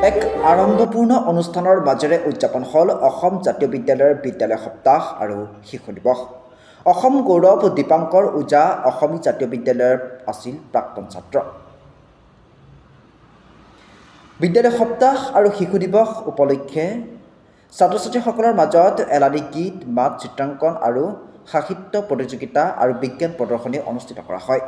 এক আড়ম্বৰপূৰ্ণ অনুষ্ঠানৰ মাজেৰে উদযাপন হ'ল অসম জাতীয় বিদ্যালয়ৰ বিদ্যালয় সপ্তাহ আৰু শিশু দিৱস। অসম গৌৰৱ দীপাংকৰ ওজা অসম জাতীয় বিদ্যালয়ৰ আছিল প্ৰাক্তন ছাত্ৰ। বিদ্যালয় সপ্তাহ আৰু শিশু দিৱস উপলক্ষে ছাত্ৰ ছাত্ৰীসকলৰ মাজত এলানি গীত, মাত, চিত্ৰাংকন আৰু সাহিত্য প্ৰতিযোগিতা আৰু বিজ্ঞান প্ৰদৰ্শনী অনুষ্ঠিত কৰা হয়।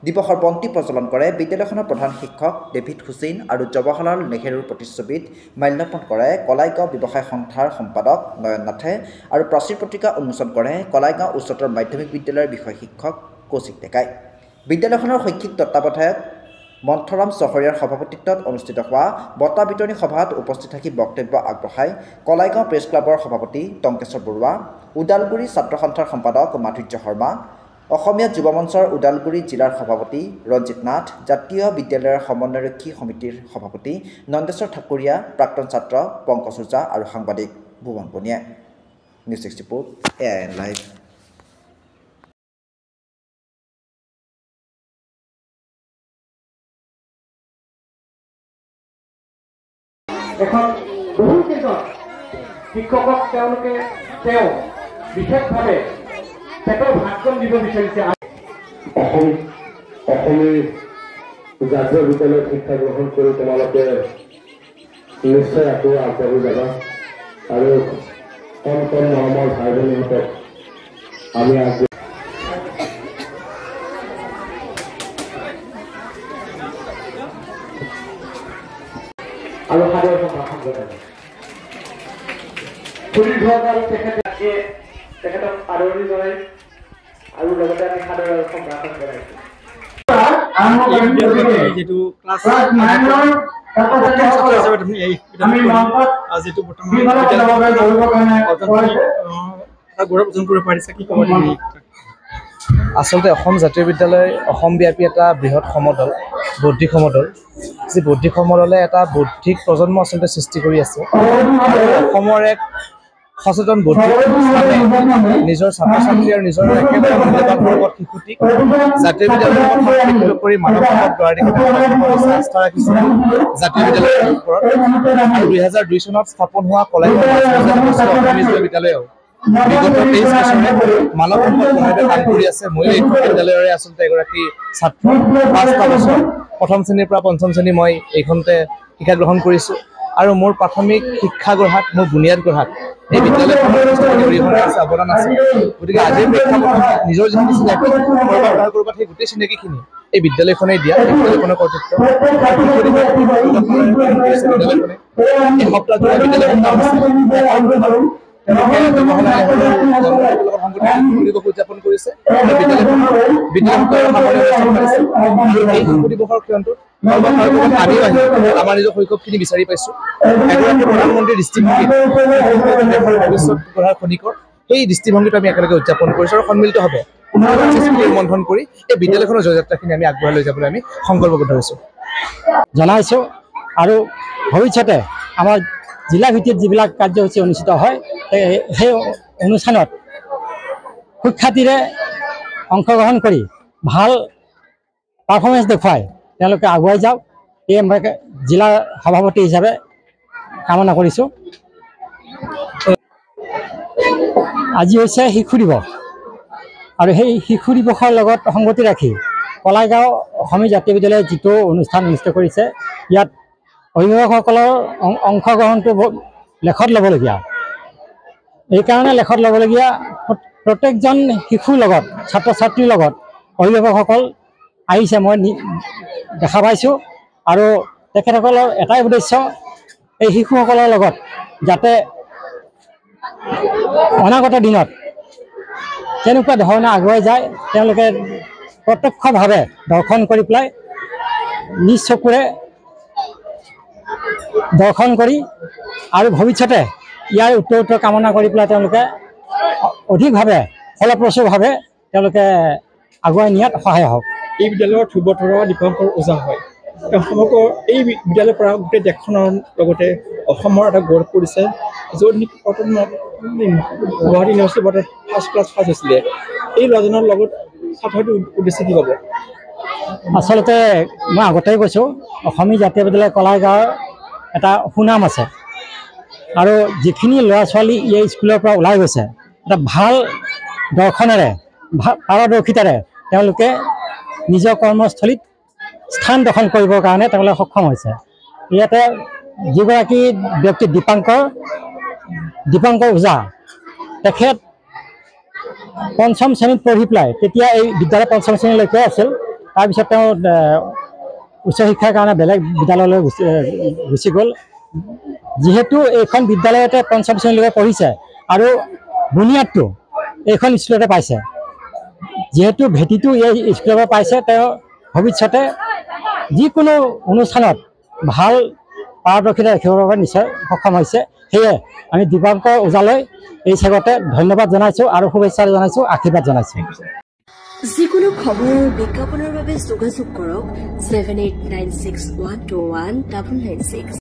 দিৱসৰ বন্তি প্ৰজ্বলন কৰে বিদ্যালয়খনৰ প্ৰধান শিক্ষক ডেভিড হুছেইন আৰু জৱাহৰলাল নেহৰুৰ প্ৰতিচ্ছবিত মাল্যাৰ্পণ কৰে কলাইগাঁও ব্যৱসায় সন্থাৰ সম্পাদক নয়ন নাথে আৰু প্ৰাচীৰ পত্ৰিকা উন্মোচন কৰে কলাইগাঁও উচ্চতৰ মাধ্যমিক বিদ্যালয়ৰ বিষয় শিক্ষক কৌশিক ডেকাই। বিদ্যালয়খনৰ শৈক্ষিক তত্ত্বাৱধায়ক মন্থৰাম চহৰীয়াৰ সভাপতিত্বত অনুষ্ঠিত হোৱা বঁটা বিতৰণী সভাত উপস্থিত থাকি বক্তব্য আগবঢ়াই কলাইগাঁও প্ৰেছ ক্লাবৰ সভাপতি টংকেশ্বৰ বৰুৱা, ওদালগুৰি ছাত্ৰ সন্থাৰ সম্পাদক মাধুৰ্য শৰ্মা, অসমীয়া যুৱ মঞ্চৰ ওদালগুৰি জিলাৰ সভাপতি ৰঞ্জিত নাথ, জাতীয় বিদ্যালয়ৰ সমন্বয়ৰক্ষী সমিতিৰ সভাপতি নন্দেশ্বৰ ঠাকুৰীয়া, প্ৰাক্তন ছাত্ৰ পংকজ ওজা আৰু সাংবাদিক Bhuban Baniya. News 64 AIN live. এখন বহুকেইজন শিক্ষকক তেওঁলোকে বিশেষভাৱে পেটৰ ভাতখন দিব বিচাৰিছে। অসমী জাতীয় বিদ্যালয়ত শিক্ষা গ্ৰহণ কৰি তোমালোকে নিশ্চয় আকৌ আগবাঢ়ি যাবা আৰু কম কম মৰমৰ ভাই ভনীহঁতক আমি আৰু সাদৰ সম্ভাষণ জনায়। পুলিধৰডাল তেখেতক আদৰণি জনাই আৰু লগতে আমি সাদৰ সম্ভাষণ জনাইছো। আচলতে অসম জাতীয় বিদ্যালয় অসমব্যাপী এটা বৃহৎ সমদল, বৌদ্ধিক সমদল, যি বৌদ্ধিক সমদলে এটা বৌদ্ধিক প্ৰজন্ম আচলতে সৃষ্টি কৰি আছে। অসমৰ এক সচেতন বৌদ্ধিক নিজৰ ছাত্ৰ ছাত্ৰী আৰু নিজৰ একেবাৰে মূল্যৱান সম্পদ শিশুটিক জাতীয় বিদ্যালয়ৰ সংৰক্ষিত কৰি মানৱ সম্পদ গঢ়াৰ দিশে আস্থা ৰাখিছে জাতীয় বিদ্যালয়ৰ ওপৰত। আৰু 2002 চনত স্থাপন হোৱা কলাইগাঁও বিদ্যালয়েও বিগত 23 বছৰে মানৱ সম্পদ গঢ়াৰ কাম কৰি আছে। ময়ো এই বিদ্যালয়ৰে আচলতে এগৰাকী ছাত্ৰ। 5টা বছৰ প্ৰথম শ্ৰেণীৰ পৰা পঞ্চম শ্ৰেণী মই এইখনতে শিক্ষা গ্ৰহণ কৰিছোঁ আৰু মোৰ প্ৰাথমিক শিক্ষা গঢ়াত, মোৰ বুনিয়াদ গঢ়াত এই বিদ্যালয়খনৰ অৰিহণা আছে, অৱদান আছে। গতিকে আজিৰ প্ৰেক্ষাপটত নিজৰ যিখিনি চিনাকি কৰবাত সেই গোটেই চিনাকিখিনি এই বিদ্যালয়খনেই দিয়া, এই বিদ্যালয়খনৰ কৰ্তৃত্ব। বিদ্যালয়খনে এই সপ্তাহজোৰা বিদ্যালয়খন উদযাপন কৰিছে। আমাৰ নিজৰ শৈশৱখিনি বিচাৰি পাইছো। এগৰাকী প্ৰধানমন্ত্ৰীৰ দৃষ্টিভংগী ভৱিষ্যত গঢ়াৰ খনিকৰ, সেই দৃষ্টিভংগীটো আমি একেলগে উদযাপন কৰিছো আৰু সন্মিলিতভাৱে মন্থন কৰি এই বিদ্যালয়খনৰ জয়যাত্ৰাখিনি আমি আগবঢ়াই লৈ যাবলৈ আমি সংকল্পবদ্ধ হৈছোঁ জনাইছোঁ। আৰু ভৱিষ্যতে আমাৰ জিলা ভিত্তিত যিবিলাক কাৰ্যসূচী অনুষ্ঠিত হয় সেই অনুষ্ঠানত সুখ্যাতিৰে অংশগ্ৰহণ কৰি ভাল পাৰফৰ্মেঞ্চ দেখুৱাই তেওঁলোকে আগুৱাই যাওক, এই মই জিলাৰ সভাপতি হিচাপে কামনা কৰিছোঁ। আজি হৈছে শিশু দিৱস আৰু সেই শিশু দিৱসৰ লগত সংগতি ৰাখি কলাইগাঁও অসমীয়া জাতীয় বিদ্যালয়ে যিটো অনুষ্ঠান অনুষ্ঠিত কৰিছে, ইয়াত অভিভাৱকসকলৰ অংশগ্ৰহণটো লেখত ল'বলগীয়া। এইকাৰণে লেখত ল'বলগীয়া, প্ৰত্যেকজন শিশুৰ লগত, ছাত্ৰ ছাত্ৰীৰ লগত অভিভাৱকসকল আহিছে, মই দেখা পাইছোঁ। আৰু তেখেতসকলৰ এটাই উদ্দেশ্য, এই শিশুসকলৰ লগত যাতে অনাগত দিনত কেনেকুৱা ধৰণে আগুৱাই যায় তেওঁলোকে প্ৰত্যক্ষভাৱে দৰ্শন কৰি পেলাই নিজ চকুৰে দৰ্শন কৰি আৰু ভৱিষ্যতে ইয়াৰ উত্তৰ কামনা কৰি পেলাই তেওঁলোকে অধিকভাৱে ফলপ্ৰসূভাৱে তেওঁলোকে আগুৱাই নিয়াত সহায় হওক। এই বিদ্যালয়ৰ ধ্ৰুৱতৰা দীপাংকৰ ওজা হয়। তেওঁ সমগ্ৰ এই বিদ্যালয়ৰ পৰা গোটেই দেশখনৰ লগতে অসমৰ এটা গৌৰৱ কৰিছে, য'ত নেকি গুৱাহাটী ইউনিভাৰ্চিটি বৰ্ডত ফাৰ্ষ্ট ক্লাছ হৈছিলে। এই ল'ৰাজনৰ লগত ছাত্ৰটো উদ্দেশ্যে কি ক'ব? আচলতে মই আগতেই কৈছোঁ, অসমীয়া জাতীয় বিদ্যালয় কলাইগাঁৱৰ এটা সুনাম আছে আৰু যিখিনি ল'ৰা ছোৱালী এই স্কুলৰ পৰা ওলাই গৈছে এটা ভাল দৰ্শনেৰে পাৰদৰ্শিতাৰে তেওঁলোকে নিজৰ কৰ্মস্থলীত স্থান দখল কৰিবৰ কাৰণে তেওঁলোকে সক্ষম হৈছে ইয়াতে যিগৰাকী ব্যক্তি দীপাংকৰ ওজা তেখেত পঞ্চম শ্ৰেণীত পঢ়ি পেলাই তেতিয়া এই বিদ্যালয় পঞ্চম শ্ৰেণীলৈকে আছিল তাৰপিছত তেওঁ উচ্চ শিক্ষাৰ কাৰণে বেলেগ বিদ্যালয়লৈ গুচি গ'ল যিহেতু এইখন বিদ্যালয়তে পঞ্চম শ্ৰেণীলৈকে পঢ়িছে আৰু বুনিয়াদটো এইখন স্কুলতে পাইছে যিহেতু ভেটিটো এই স্কুলৰ পৰা পাইছে তেওঁ ভৱিষ্যতে যিকোনো অনুষ্ঠানত ভাল পাৰদৰ্শিতা ৰাখিবৰ বাবে নিশ্চয় সক্ষম হৈছে সেয়ে আমি দীপাংকৰ ওজালৈ এই চেগতে ধন্যবাদ জনাইছোঁ আৰু শুভেচ্ছা জনাইছোঁ আশীৰ্বাদ জনাইছোঁ যিকোনো খবৰ বিজ্ঞাপনৰ বাবে যোগাযোগ কৰক 7896121996